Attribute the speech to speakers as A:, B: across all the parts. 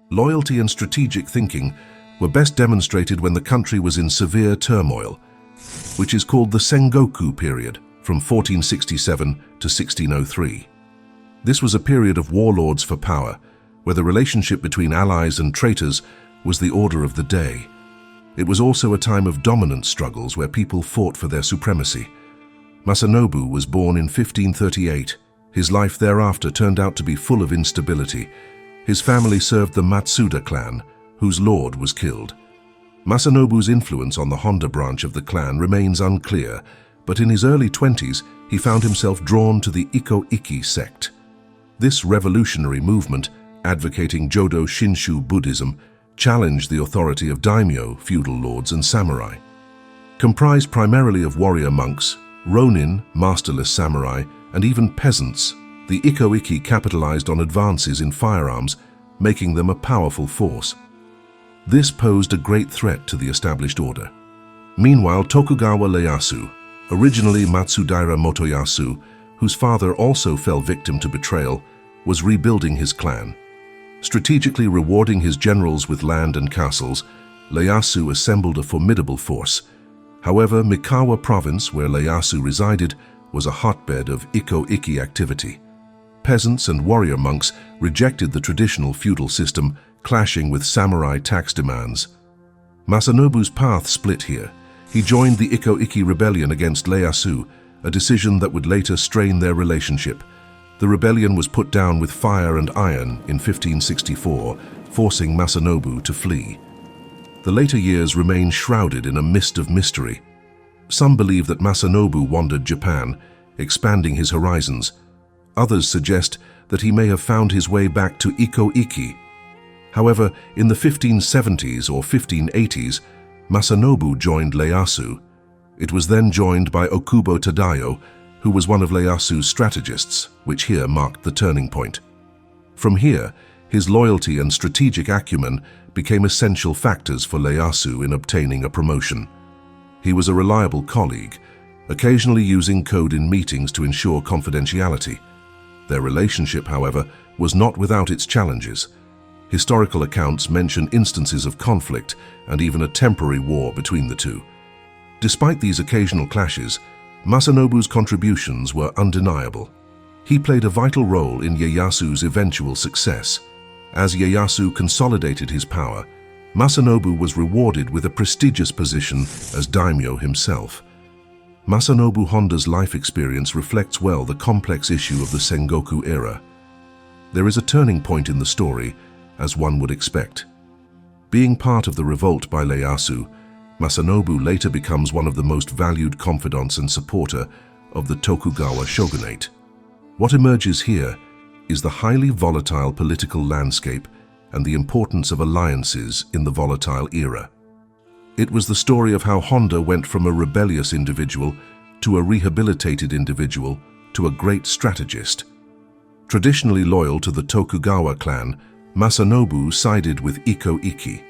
A: Loyalty and strategic thinking were best demonstrated when the country was in severe turmoil, which is called the Sengoku period, from 1467 to 1603. This was a period of warlords for power, where the relationship between allies and traitors was the order of the day. It was also a time of dominance struggles where people fought for their supremacy. Masanobu was born in 1538. His life thereafter turned out to be full of instability. His family served the Matsuda clan, whose lord was killed. Masanobu's influence on the Honda branch of the clan remains unclear, but in his early 20s he found himself drawn to the 𝙭ᴏ sect. This revolutionary movement, advocating Jodo Shinshu Buddhism, challenged the authority of daimyo, feudal lords, and samurai. Comprised primarily of warrior monks, ronin, masterless samurai, and even peasants, the 𝙭ᴏ capitalized on advances in firearms, making them a powerful force. This posed a great threat to the established order. Meanwhile, Tokugawa Ieyasu, originally Matsudaira Motoyasu, whose father also fell victim to betrayal, was rebuilding his clan. Strategically rewarding his generals with land and castles, Ieyasu assembled a formidable force. However, Mikawa province, where Ieyasu resided, was a hotbed of 𝙭ᴏ activity. Peasants and warrior monks rejected the traditional feudal system, clashing with samurai tax demands. Masanobu's path split here. He joined the 𝙭ᴏ rebellion against Ieyasu, a decision that would later strain their relationship. The rebellion was put down with fire and iron in 1564, forcing Masanobu to flee. The later years remain shrouded in a mist of mystery. Some believe that Masanobu wandered Japan, expanding his horizons. Others suggest that he may have found his way back to 𝙭ᴏ. However, in the 1570s or 1580s, Masanobu joined Ieyasu. It was then joined by Okubo Tadayo, who was one of Ieyasu's strategists, which here marked the turning point. From here, his loyalty and strategic acumen became essential factors for Ieyasu in obtaining a promotion. He was a reliable colleague, occasionally using code in meetings to ensure confidentiality. Their relationship, however, was not without its challenges. Historical accounts mention instances of conflict and even a temporary war between the two. Despite these occasional clashes, Masanobu's contributions were undeniable. He played a vital role in Ieyasu's eventual success. As Ieyasu consolidated his power, Masanobu was rewarded with a prestigious position as daimyo himself. Masanobu Honda's life experience reflects well the complex issue of the Sengoku era. There is a turning point in the story, as one would expect. Being part of the revolt by Ieyasu, Masanobu later becomes one of the most valued confidants and supporter of the Tokugawa Shogunate. What emerges here is the highly volatile political landscape and the importance of alliances in the volatile era. It was the story of how Honda went from a rebellious individual to a rehabilitated individual to a great strategist. Traditionally loyal to the Tokugawa clan, Masanobu sided with 𝙭ᴏ.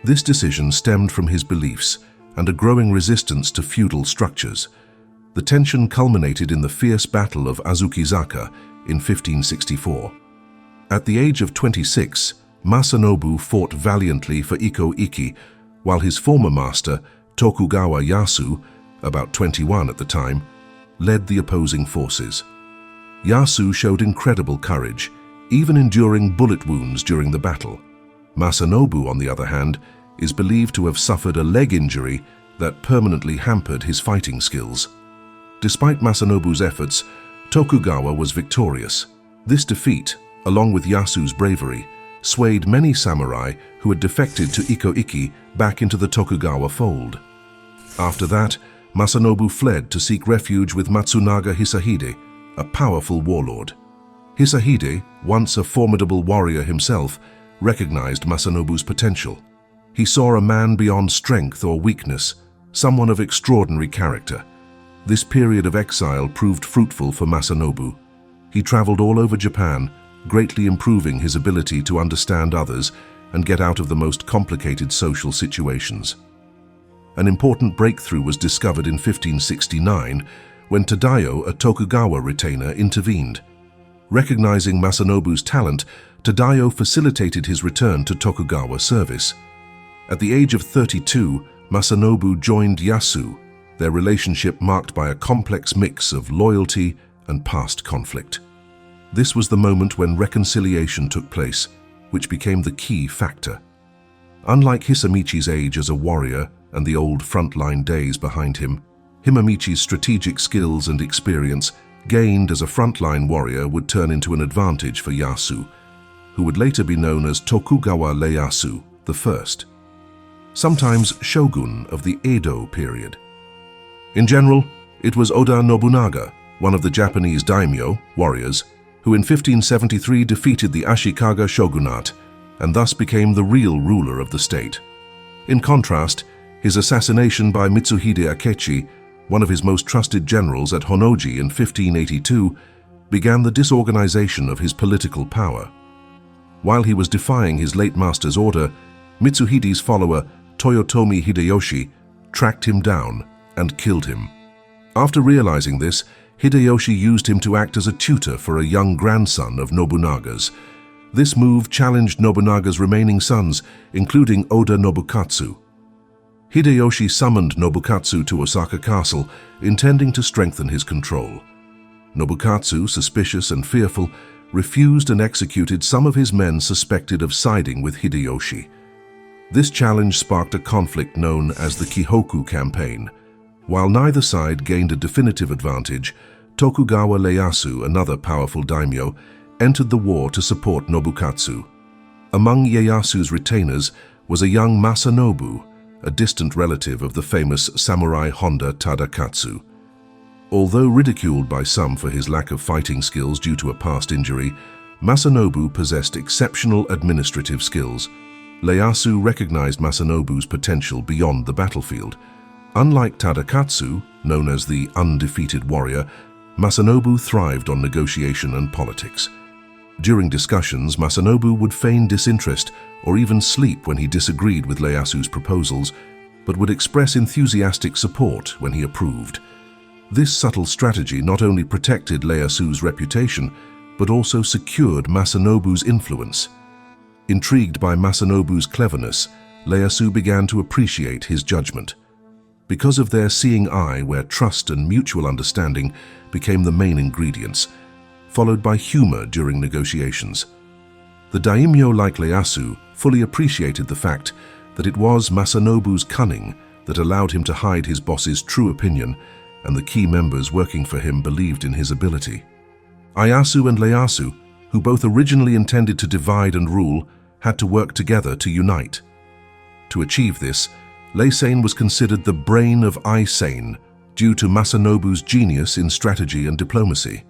A: This decision stemmed from his beliefs and a growing resistance to feudal structures. The tension culminated in the fierce battle of Azuki-zaka in 1564. At the age of 26, Masanobu fought valiantly for 𝙭ᴏ, while his former master, Tokugawa Yasu, about 21 at the time, led the opposing forces. Yasu showed incredible courage, even enduring bullet wounds during the battle. Masanobu, on the other hand, is believed to have suffered a leg injury that permanently hampered his fighting skills. Despite Masanobu's efforts, Tokugawa was victorious. This defeat, along with Yasu's bravery, swayed many samurai who had defected to 𝙭ᴏ back into the Tokugawa fold. After that, Masanobu fled to seek refuge with Matsunaga Hisahide, a powerful warlord. Hisahide, once a formidable warrior himself, recognized Masanobu's potential. He saw a man beyond strength or weakness, someone of extraordinary character. This period of exile proved fruitful for Masanobu. He traveled all over Japan, greatly improving his ability to understand others and get out of the most complicated social situations. An important breakthrough was discovered in 1569 when Tadayo, a Tokugawa retainer, intervened. Recognizing Masanobu's talent, Tadao facilitated his return to Tokugawa service. At the age of 32, Masanobu joined Ieyasu, their relationship marked by a complex mix of loyalty and past conflict. This was the moment when reconciliation took place, which became the key factor. Unlike Hisamichi's age as a warrior and the old frontline days behind him, Himamichi's strategic skills and experience gained as a frontline warrior would turn into an advantage for Ieyasu, who would later be known as Tokugawa Ieyasu I, sometimes shogun of the Edo period. In general, it was Oda Nobunaga, one of the Japanese daimyo, warriors, who in 1573 defeated the Ashikaga shogunate and thus became the real ruler of the state. In contrast, his assassination by Mitsuhide Akechi, one of his most trusted generals at Honnoji in 1582, began the disorganization of his political power. While he was defying his late master's order, Mitsuhide's follower Toyotomi Hideyoshi tracked him down and killed him. After realizing this, Hideyoshi used him to act as a tutor for a young grandson of Nobunaga's. This move challenged Nobunaga's remaining sons, including Oda Nobukatsu. Hideyoshi summoned Nobukatsu to Osaka Castle, intending to strengthen his control. Nobukatsu, suspicious and fearful, refused and executed some of his men suspected of siding with Hideyoshi. This challenge sparked a conflict known as the Kihoku Campaign. While neither side gained a definitive advantage, Tokugawa Ieyasu, another powerful daimyo, entered the war to support Nobukatsu. Among Ieyasu's retainers was a young Masanobu, a distant relative of the famous samurai Honda Tadakatsu. Although ridiculed by some for his lack of fighting skills due to a past injury, Masanobu possessed exceptional administrative skills. Ieyasu recognized Masanobu's potential beyond the battlefield. Unlike Tadakatsu, known as the undefeated warrior, Masanobu thrived on negotiation and politics. During discussions, Masanobu would feign disinterest or even sleep when he disagreed with Ieyasu's proposals, but would express enthusiastic support when he approved. This subtle strategy not only protected Ieyasu's reputation, but also secured Masanobu's influence. Intrigued by Masanobu's cleverness, Ieyasu began to appreciate his judgment. Because of their seeing eye where trust and mutual understanding became the main ingredients, followed by humor during negotiations. The daimyo like Ieyasu fully appreciated the fact that it was Masanobu's cunning that allowed him to hide his boss's true opinion, and the key members working for him believed in his ability. Ieyasu and Ieyasu, who both originally intended to divide and rule, had to work together to unite. To achieve this, Ieyasu was considered the brain of Ieyasu due to Masanobu's genius in strategy and diplomacy.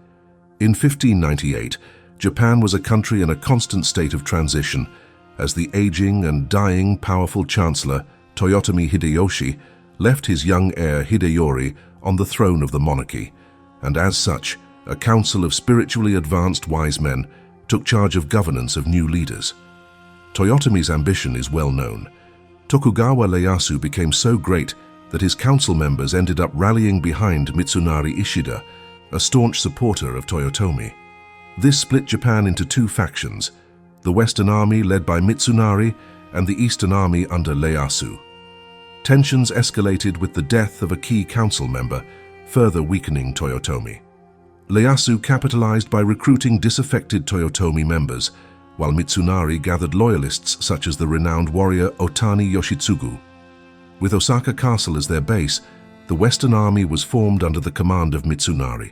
A: In 1598, Japan was a country in a constant state of transition, as the aging and dying powerful chancellor, Toyotomi Hideyoshi, left his young heir Hideyori on the throne of the monarchy, and as such, a council of spiritually advanced wise men took charge of governance of new leaders. Toyotomi's ambition is well known. Tokugawa Ieyasu became so great that his council members ended up rallying behind Mitsunari Ishida, a staunch supporter of Toyotomi. This split Japan into two factions, the Western Army led by Mitsunari and the Eastern Army under Ieyasu. Tensions escalated with the death of a key council member, further weakening Toyotomi. Ieyasu capitalized by recruiting disaffected Toyotomi members, while Mitsunari gathered loyalists such as the renowned warrior Otani Yoshitsugu. With Osaka Castle as their base, the Western Army was formed under the command of Mitsunari.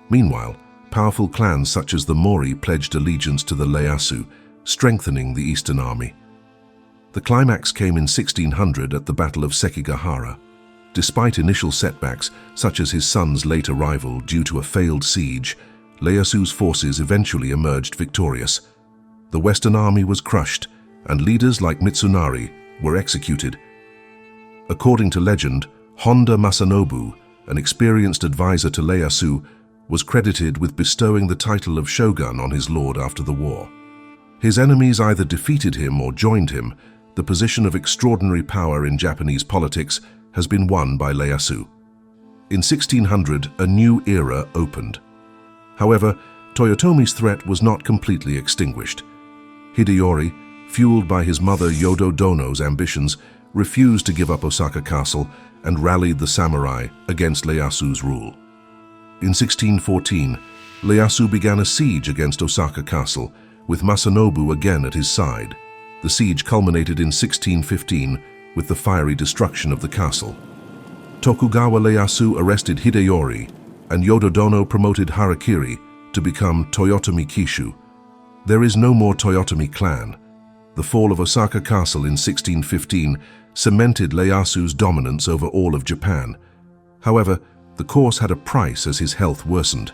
A: Meanwhile, powerful clans such as the Mori pledged allegiance to the Ieyasu, strengthening the Eastern Army. The climax came in 1600 at the Battle of Sekigahara. Despite initial setbacks, such as his son's late arrival due to a failed siege, Ieyasu's forces eventually emerged victorious. The Western Army was crushed, and leaders like Mitsunari were executed. According to legend, Honda Masanobu, an experienced advisor to Ieyasu, was credited with bestowing the title of shogun on his lord after the war. His enemies either defeated him or joined him. The position of extraordinary power in Japanese politics has been won by Ieyasu. In 1600, a new era opened. However, Toyotomi's threat was not completely extinguished. Hideyori, fueled by his mother Yodo Dono's ambitions, refused to give up Osaka Castle and rallied the samurai against Ieyasu's rule. In 1614, Ieyasu began a siege against Osaka Castle, with Masanobu again at his side. The siege culminated in 1615 with the fiery destruction of the castle. Tokugawa Ieyasu arrested Hideyori, and Yododono promoted Harakiri to become Toyotomi Kishu. There is no more Toyotomi clan. The fall of Osaka Castle in 1615 cemented Ieyasu's dominance over all of Japan. However, the course had a price as his health worsened.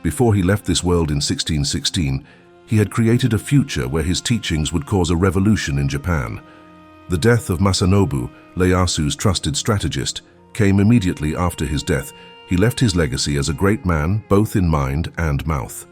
A: Before he left this world in 1616, he had created a future where his teachings would cause a revolution in Japan. The death of Masanobu, Ieyasu's trusted strategist, came immediately after his death. He left his legacy as a great man, both in mind and mouth.